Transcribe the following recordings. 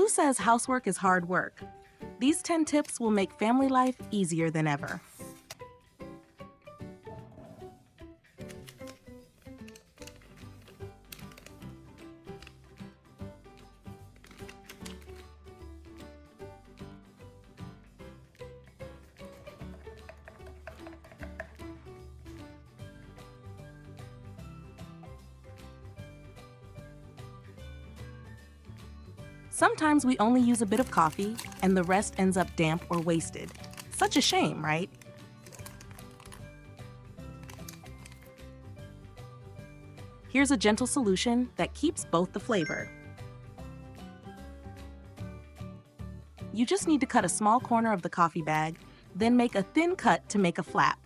Who says housework is hard work? These 10 tips will make family life easier than ever. Sometimes we only use a bit of coffee, and the rest ends up damp or wasted. Such a shame, right? Here's a gentle solution that keeps both the flavor. You just need to cut a small corner of the coffee bag, then make a thin cut to make a flap.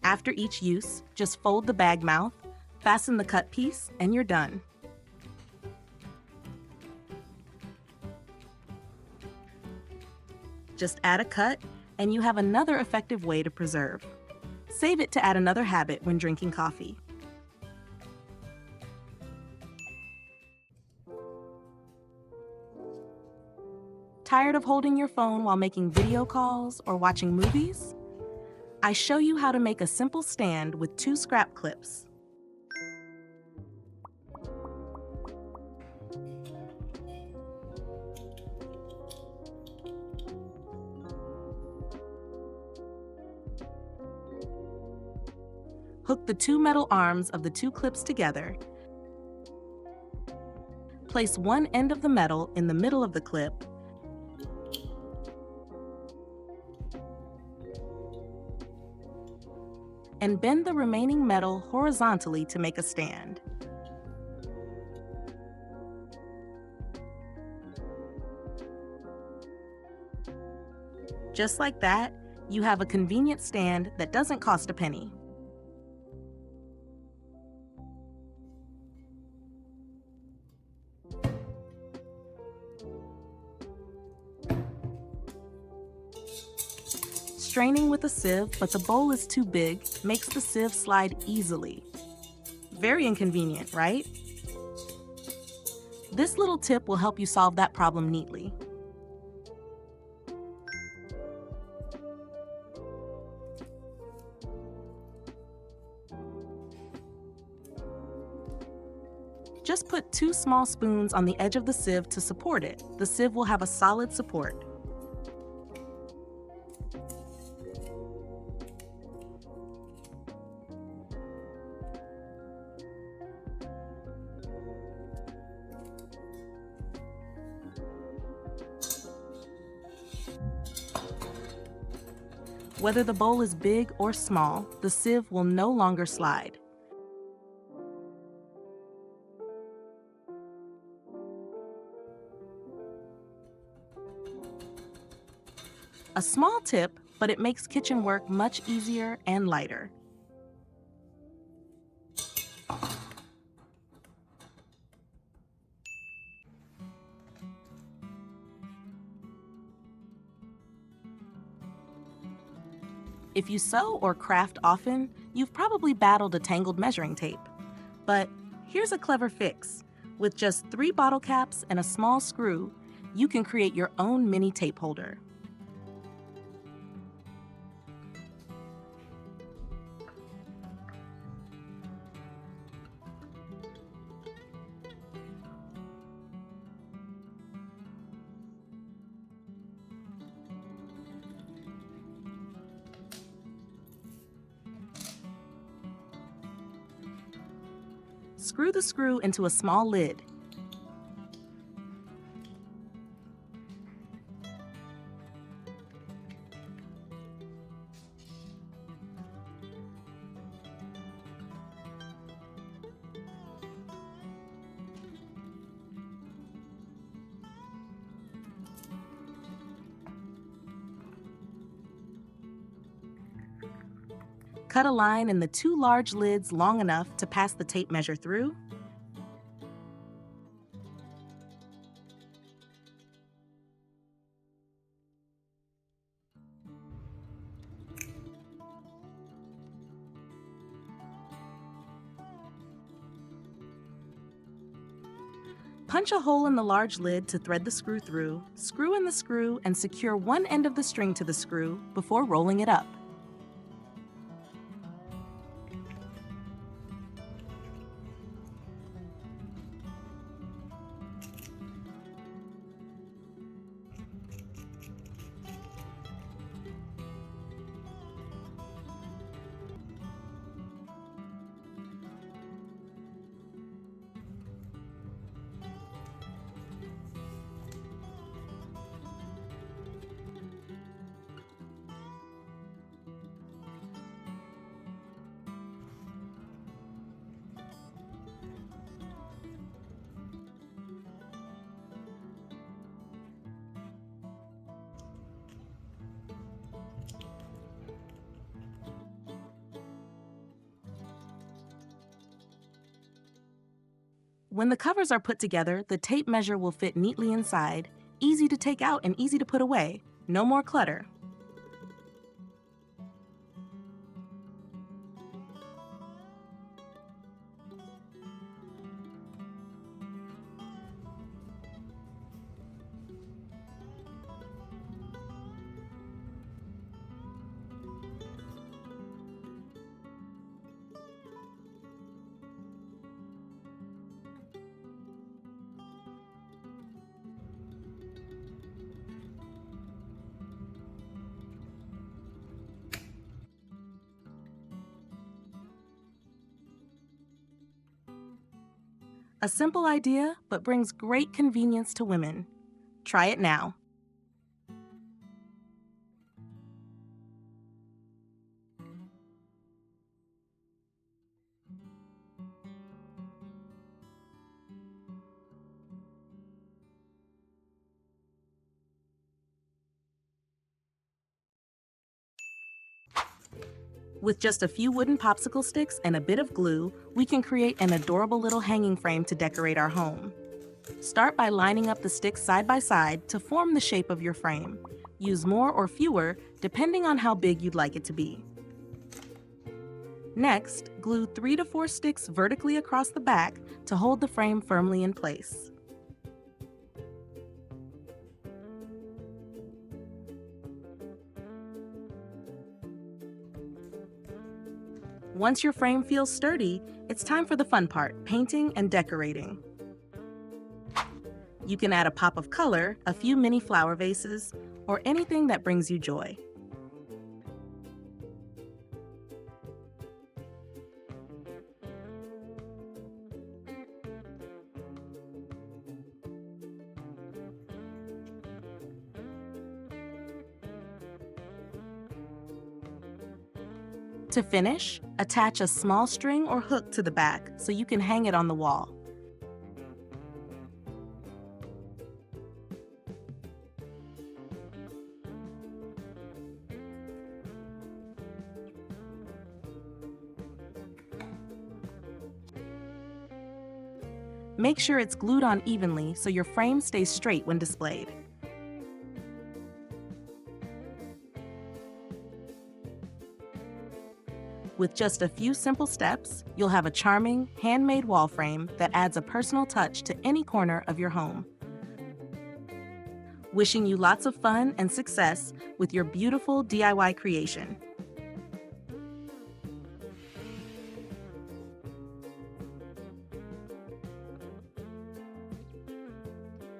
After each use, just fold the bag mouth, fasten the cut piece, and you're done. Just add a cut, and you have another effective way to preserve. Save it to add another habit when drinking coffee. Tired of holding your phone while making video calls or watching movies? I show you how to make a simple stand with 2 scrap clips. Hook the 2 metal arms of the 2 clips together. Place one end of the metal in the middle of the clip and bend the remaining metal horizontally to make a stand. Just like that, you have a convenient stand that doesn't cost a penny. Straining with a sieve, but the bowl is too big, makes the sieve slide easily. Very inconvenient, right? This little tip will help you solve that problem neatly. Just put 2 small spoons on the edge of the sieve to support it. The sieve will have a solid support. Whether the bowl is big or small, the sieve will no longer slide. A small tip, but it makes kitchen work much easier and lighter. If you sew or craft often, you've probably battled a tangled measuring tape. But here's a clever fix. With just 3 bottle caps and a small screw, you can create your own mini tape holder. Screw the screw into a small lid. Cut a line in the 2 large lids long enough to pass the tape measure through. Punch a hole in the large lid to thread the screw through, screw in the screw, and secure one end of the string to the screw before rolling it up. When the covers are put together, the tape measure will fit neatly inside, easy to take out and easy to put away. No more clutter. A simple idea, but brings great convenience to women. Try it now. With just a few wooden popsicle sticks and a bit of glue, we can create an adorable little hanging frame to decorate our home. Start by lining up the sticks side by side to form the shape of your frame. Use more or fewer, depending on how big you'd like it to be. Next, glue 3 to 4 sticks vertically across the back to hold the frame firmly in place. Once your frame feels sturdy, it's time for the fun part, painting and decorating. You can add a pop of color, a few mini flower vases, or anything that brings you joy. To finish, attach a small string or hook to the back so you can hang it on the wall. Make sure it's glued on evenly so your frame stays straight when displayed. With just a few simple steps, you'll have a charming, handmade wall frame that adds a personal touch to any corner of your home. Wishing you lots of fun and success with your beautiful DIY creation.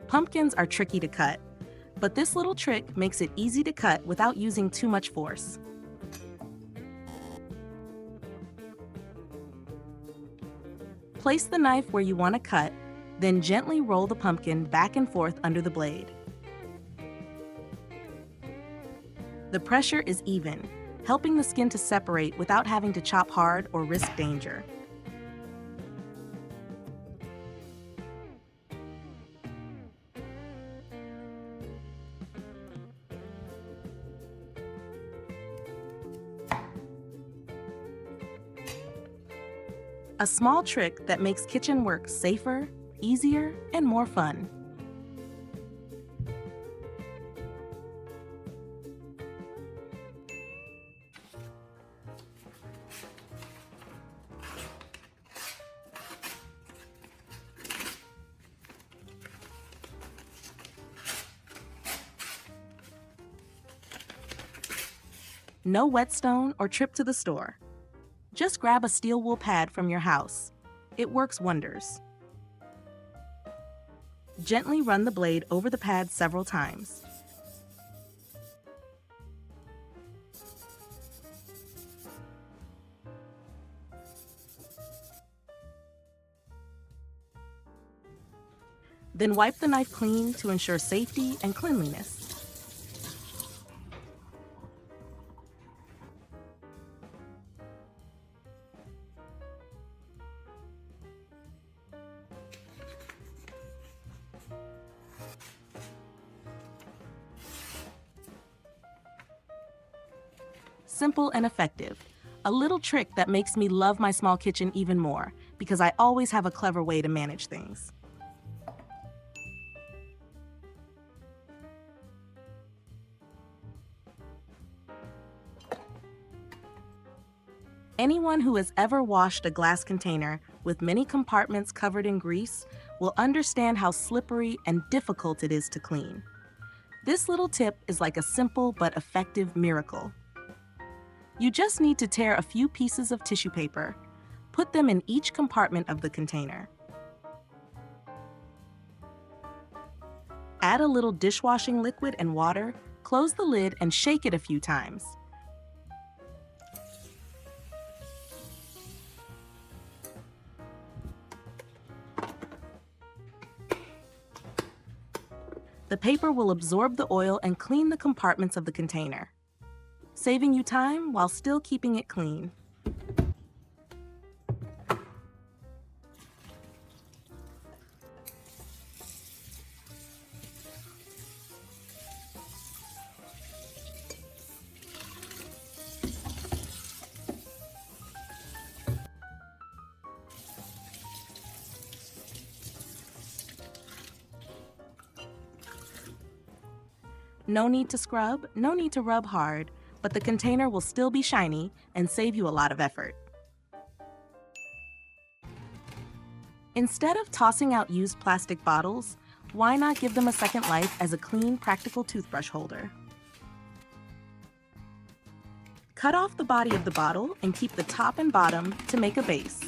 Pumpkins are tricky to cut, but this little trick makes it easy to cut without using too much force. Place the knife where you want to cut, then gently roll the pumpkin back and forth under the blade. The pressure is even, helping the skin to separate without having to chop hard or risk danger. A small trick that makes kitchen work safer, easier, and more fun. No whetstone or trip to the store. Just grab a steel wool pad from your house. It works wonders. Gently run the blade over the pad several times. Then wipe the knife clean to ensure safety and cleanliness. Simple and effective. A little trick that makes me love my small kitchen even more, because I always have a clever way to manage things. Anyone who has ever washed a glass container with many compartments covered in grease will understand how slippery and difficult it is to clean. This little tip is like a simple but effective miracle. You just need to tear a few pieces of tissue paper. Put them in each compartment of the container. Add a little dishwashing liquid and water, close the lid and shake it a few times. The paper will absorb the oil and clean the compartments of the container, saving you time while still keeping it clean. No need to scrub, no need to rub hard, but the container will still be shiny and save you a lot of effort. Instead of tossing out used plastic bottles, why not give them a second life as a clean, practical toothbrush holder? Cut off the body of the bottle and keep the top and bottom to make a base.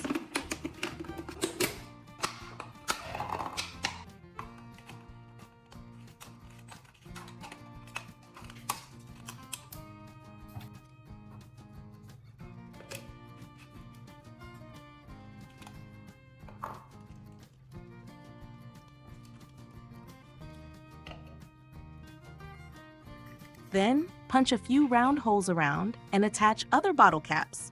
Then, punch a few round holes around and attach other bottle caps.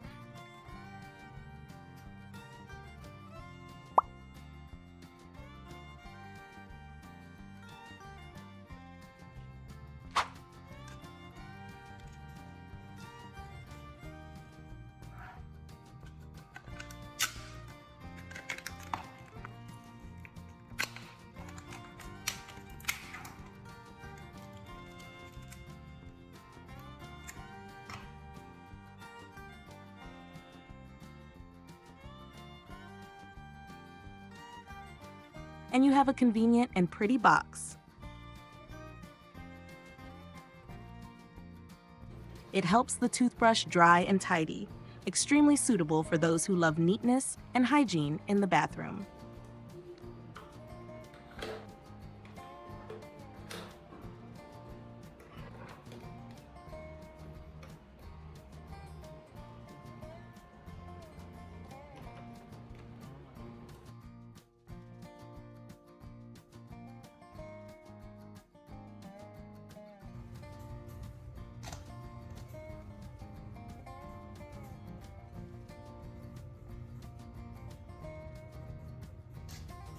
And you have a convenient and pretty box. It helps the toothbrush dry and tidy, extremely suitable for those who love neatness and hygiene in the bathroom.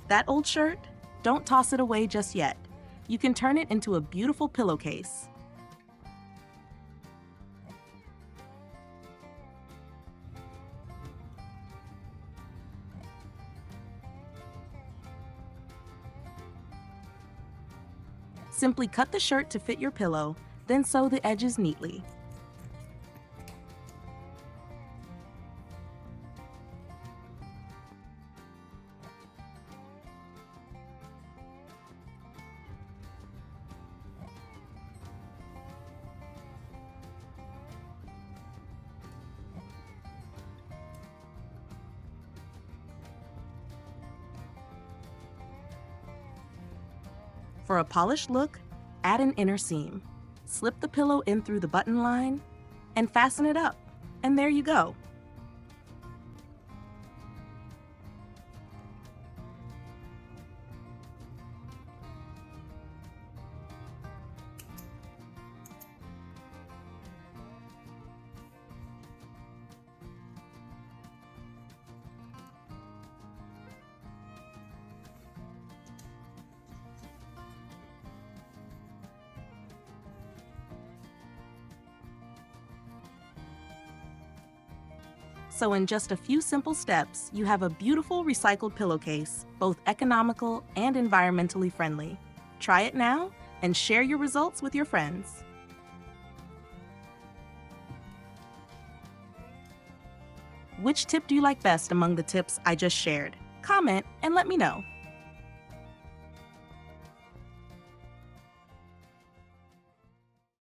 That old shirt? Don't toss it away just yet. You can turn it into a beautiful pillowcase. Simply cut the shirt to fit your pillow, then sew the edges neatly. For a polished look, add an inner seam. Slip the pillow in through the button line and fasten it up. And there you go. So in just a few simple steps, you have a beautiful recycled pillowcase, both economical and environmentally friendly. Try it now and share your results with your friends. Which tip do you like best among the tips I just shared? Comment and let me know.